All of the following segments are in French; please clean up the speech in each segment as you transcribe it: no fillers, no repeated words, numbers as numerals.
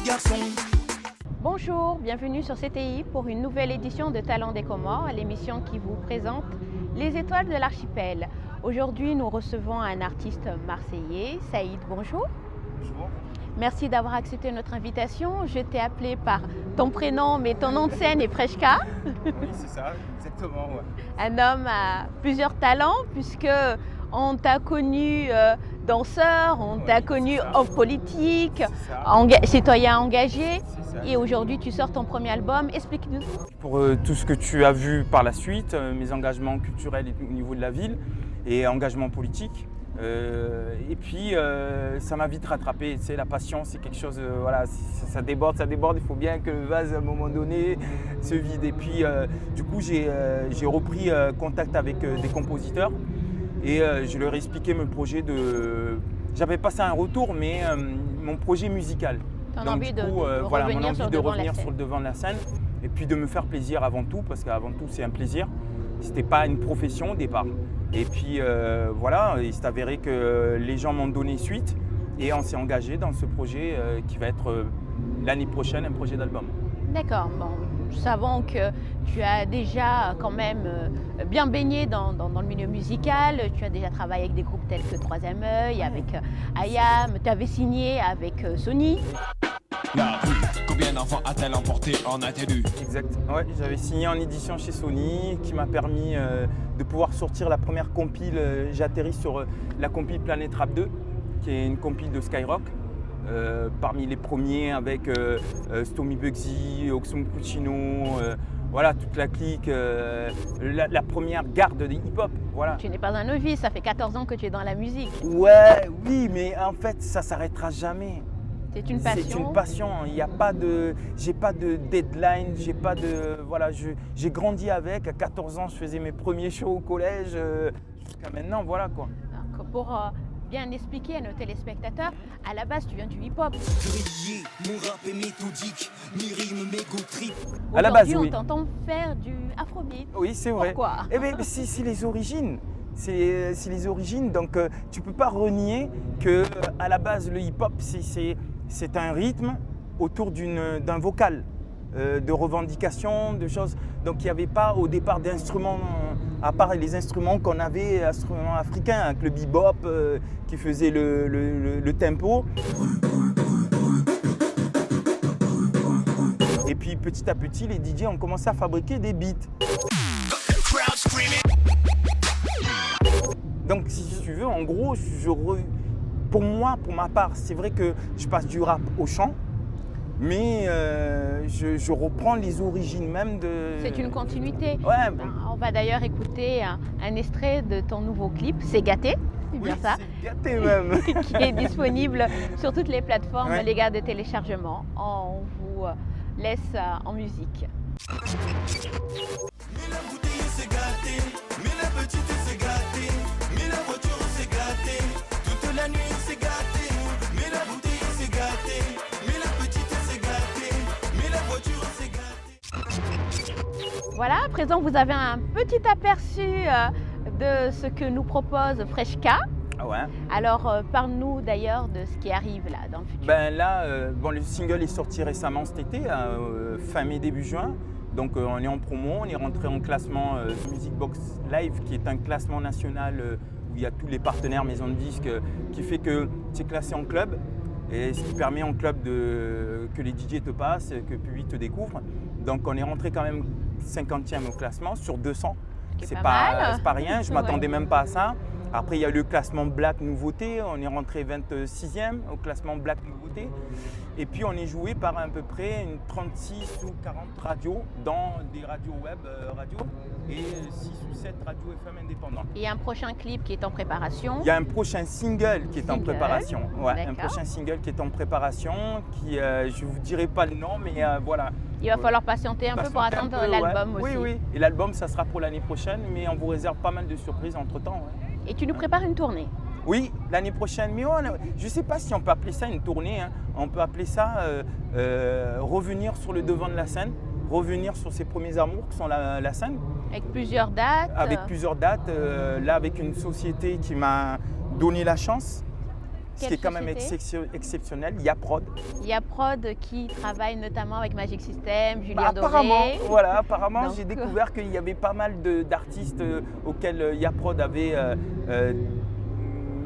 garçon. Bonjour, bienvenue sur CTI pour une nouvelle édition de Talents des Comores, l'émission qui vous présente les étoiles de l'archipel. Aujourd'hui, nous recevons un artiste marseillais, Saïd. Bonjour. Bonjour. Merci d'avoir accepté notre invitation. Je t'ai appelé par ton prénom, mais ton nom de scène est Freshka. Oui, c'est ça, exactement. Ouais. Un homme à plusieurs talents, puisque on t'a connu danseur, on t'a connu homme politique, citoyen engagé. Et aujourd'hui, tu sors ton premier album. Explique-nous. Pour tout ce que tu as vu par la suite, mes engagements culturels au niveau de la ville et engagements politiques. Et puis, ça m'a vite rattrapé. Tu sais, la passion, c'est quelque chose, voilà, ça déborde. Il faut bien que le vase, à un moment donné, se vide. Et puis, du coup, j'ai repris contact avec des compositeurs et je leur ai expliqué mon projet de. J'avais passé un retour, mais mon projet musical. Donc, du coup, voilà, mon envie de revenir sur le devant de la scène et puis de me faire plaisir avant tout, parce qu'avant tout, c'est un plaisir. C'était pas une profession au départ. Et puis voilà, il s'est avéré que les gens m'ont donné suite et on s'est engagé dans ce projet qui va être l'année prochaine un projet d'album. D'accord. Bon, nous savons que tu as déjà quand même bien baigné dans le milieu musical. Tu as déjà travaillé avec des groupes tels que Troisième Œil, avec IAM. Tu avais signé avec Sony. La rue, combien d'enfants a-t-elle emporté en attendu? Exact. Ouais, j'avais signé en édition chez Sony qui m'a permis de pouvoir sortir la première compile. J'ai atterri sur la compile Planète Rap 2, qui est une compile de Skyrock. Parmi les premiers avec Stomy Bugsy, Oxum Puccino, voilà, toute la clique, la première garde de hip-hop. Voilà. Tu n'es pas un novice, ça fait 14 ans que tu es dans la musique. Ouais, oui, mais en fait, ça ne s'arrêtera jamais. C'est une passion. C'est une passion. Il n'y a pas de, j'ai pas de deadline, j'ai pas de, voilà, j'ai grandi avec. À 14 ans, je faisais mes premiers shows au collège. Jusqu'à maintenant, voilà quoi. Donc, pour bien expliquer à nos téléspectateurs, à la base, tu viens du hip-hop. Mon rap est méthodique, mes rimes, mes go trip. À la base, oui. Aujourd'hui, on t'entend faire du afrobeat. Oui, c'est vrai. Pourquoi? Eh bien, c'est les origines. C'est les origines. Donc, tu peux pas renier que à la base, le hip-hop, c'est un rythme autour d'un vocal, de revendication, de choses. Donc il n'y avait pas au départ d'instruments, à part les instruments qu'on avait, instruments africains, avec le bebop qui faisait le tempo. Et puis petit à petit, les DJ ont commencé à fabriquer des beats. Donc si tu veux, en gros, pour moi, pour ma part, c'est vrai que je passe du rap au chant, mais je reprends les origines même de... C'est une continuité. Ouais. On va d'ailleurs écouter un extrait de ton nouveau clip, C'est gâté, c'est bien ça? C'est gâté même. Qui est disponible sur toutes les plateformes légales de téléchargement. On vous laisse en musique. Mais la bouteille c'est gâté, mais la petite c'est gâté, mais la voiture c'est gâté, toute la nuit c'est gâté, mais la bouteille c'est gâté, mais la petite c'est gâté, mais la voiture c'est gâté. Voilà, à présent vous avez un petit aperçu de ce que nous propose Freshka. Ah ouais. Alors parle-nous d'ailleurs de ce qui arrive là dans le futur. Ben là, bon, le single est sorti récemment cet été, fin mai, début juin. Donc on est en promo, on est rentré en classement Music Box Live, qui est un classement national où il y a tous les partenaires maisons de disques, qui fait que tu es classé en club. Et ce qui permet en club que les DJ te passent, que le public te découvre. Donc on est rentré quand même 50e au classement sur 200. C'est pas rien, je ne m'attendais même pas à ça. Après, il y a le classement Black Nouveauté, on est rentré 26e au classement Black Nouveauté. Et puis, on est joué par à peu près une 36 ou 40 radios dans des radios web et 6 ou 7 radios FM indépendantes. Il y a un prochain clip qui est en préparation. Il y a un prochain single qui est en préparation. Ouais, un prochain single qui est en préparation, qui, je ne vous dirai pas le nom, mais voilà. Il va falloir patienter un peu pour attendre l'album aussi. Oui. Et l'album, ça sera pour l'année prochaine, mais on vous réserve pas mal de surprises entre-temps. Ouais. Et tu nous prépares une tournée? Oui, l'année prochaine. Mais je ne sais pas si on peut appeler ça une tournée. Hein. On peut appeler ça revenir sur le devant de la scène, revenir sur ses premiers amours qui sont la scène. Avec plusieurs dates? Avec plusieurs dates. Là, avec une société qui m'a donné la chance Ce qui est quand même exceptionnel, il y a Prod. Il y a Prod qui travaille notamment avec Magic System, Julien Apparemment, Donc, j'ai découvert qu'il y avait pas mal d'artistes auxquels Yaprod avait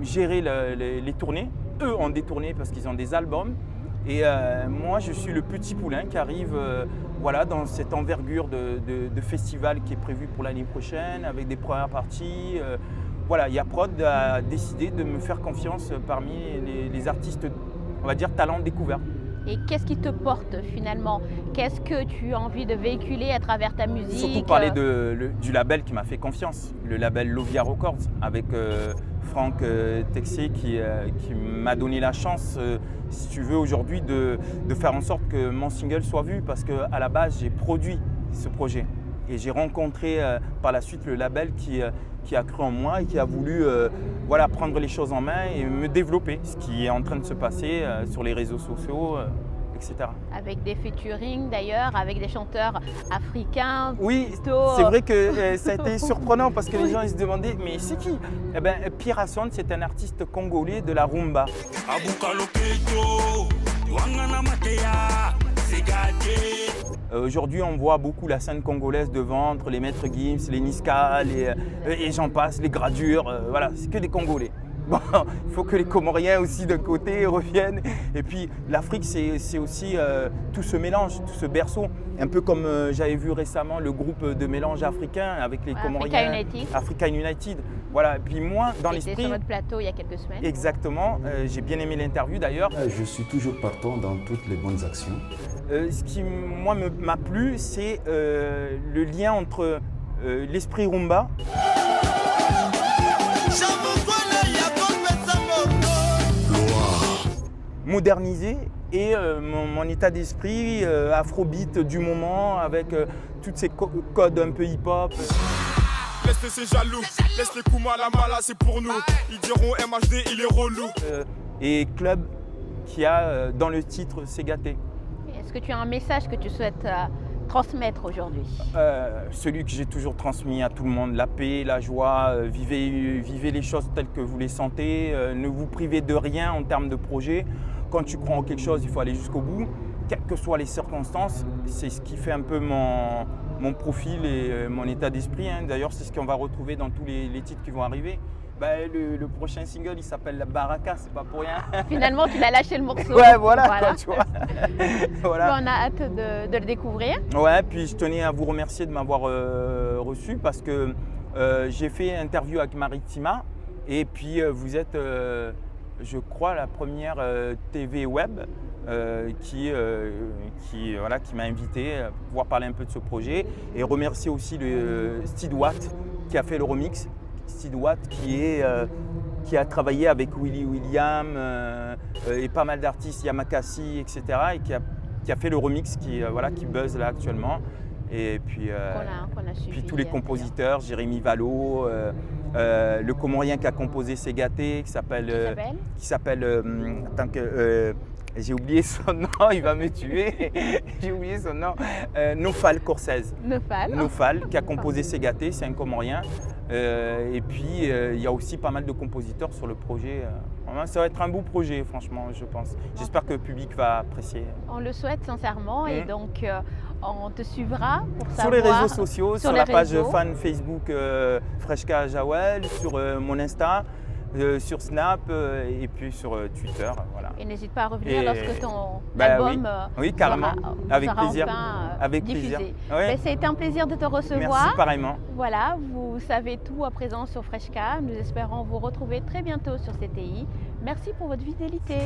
géré les tournées. Eux ont des tournées parce qu'ils ont des albums. Et moi, je suis le petit poulain qui arrive dans cette envergure de festival qui est prévu pour l'année prochaine, avec des premières parties. Yaprod a décidé de me faire confiance parmi les artistes, on va dire, talents découverts. Et qu'est-ce qui te porte finalement? Qu'est-ce que tu as envie de véhiculer à travers ta musique? Surtout parler du label qui m'a fait confiance, le label Lovia Records, avec Franck Texier qui m'a donné la chance, si tu veux, aujourd'hui de faire en sorte que mon single soit vu, parce qu'à la base, j'ai produit ce projet. Et j'ai rencontré par la suite le label qui a cru en moi et qui a voulu prendre les choses en main et me développer, ce qui est en train de se passer sur les réseaux sociaux, etc. Avec des featuring d'ailleurs, avec des chanteurs africains. Oui, c'est vrai que ça a été surprenant parce que les gens ils se demandaient mais c'est qui? Eh bien, Pierre Hasson, c'est un artiste congolais de la rumba. Aujourd'hui, on voit beaucoup la scène congolaise de ventre, les Maître Gims, les Niska, et j'en passe, les Gradures, c'est que des Congolais. Bon, il faut que les Comoriens aussi d'un côté reviennent. Et puis l'Afrique, c'est aussi tout ce mélange, tout ce berceau. Un peu comme j'avais vu récemment le groupe de mélange africain avec les Comoriens. Africa United. Voilà. Et puis moi, dans l'esprit. C'était sur notre plateau il y a quelques semaines. Exactement. J'ai bien aimé l'interview d'ailleurs. Je suis toujours partant dans toutes les bonnes actions. Ce qui, moi, m'a plu, c'est le lien entre l'esprit rumba. Modernisé et mon état d'esprit afrobeat du moment avec tous ces codes un peu hip-hop. Laisse ces jaloux, laisse les Kouma la mala, c'est pour nous. Ils diront MHD, il est relou. Et club qui a dans le titre C'est gâté. Est-ce que tu as un message que tu souhaites transmettre aujourd'hui? Celui que j'ai toujours transmis à tout le monde, la paix, la joie, vivez les choses telles que vous les sentez, ne vous privez de rien en termes de projet. Quand tu crois en quelque chose, il faut aller jusqu'au bout, quelles que soient les circonstances. C'est ce qui fait un peu mon profil et mon état d'esprit. D'ailleurs, c'est ce qu'on va retrouver dans tous les titres qui vont arriver. Le prochain single, il s'appelle La Baraka, c'est pas pour rien. Finalement, tu l'as lâché le morceau. Ouais, voilà. Quoi, tu vois. Voilà. On a hâte de le découvrir. Ouais, puis je tenais à vous remercier de m'avoir reçu parce que j'ai fait une interview avec Maritima et puis vous êtes, je crois, la première TV web qui m'a invité à pouvoir parler un peu de ce projet et remercier aussi le Steve Watt qui a fait le remix. Steve Watt qui a travaillé avec Willy William et pas mal d'artistes, Yamakasi, etc. et qui a fait le remix qui buzz là actuellement. Et puis, puis tous les compositeurs, Jérémy Valo, le Comorien qui a composé C'est gâté, qui s'appelle j'ai oublié son nom, il va me tuer. J'ai oublié son nom. Nofal Corsez. Nofal, qui a composé C'est gâté, c'est un Comorien. Et puis, il y a aussi pas mal de compositeurs sur le projet. Ça va être un beau projet, franchement, je pense. J'espère que le public va apprécier. On le souhaite sincèrement et donc on te suivra pour savoir. Sur les réseaux sociaux, sur la page fan Facebook Freshka Jawel, sur mon Insta. Sur Snap et puis sur Twitter. Voilà. Et n'hésite pas à revenir lorsque ton album sera avec diffusé. plaisir. Oui. Ça a été un plaisir de te recevoir. Merci pareillement. Voilà, vous savez tout à présent sur Freshka. Nous espérons vous retrouver très bientôt sur CTI. Merci pour votre fidélité.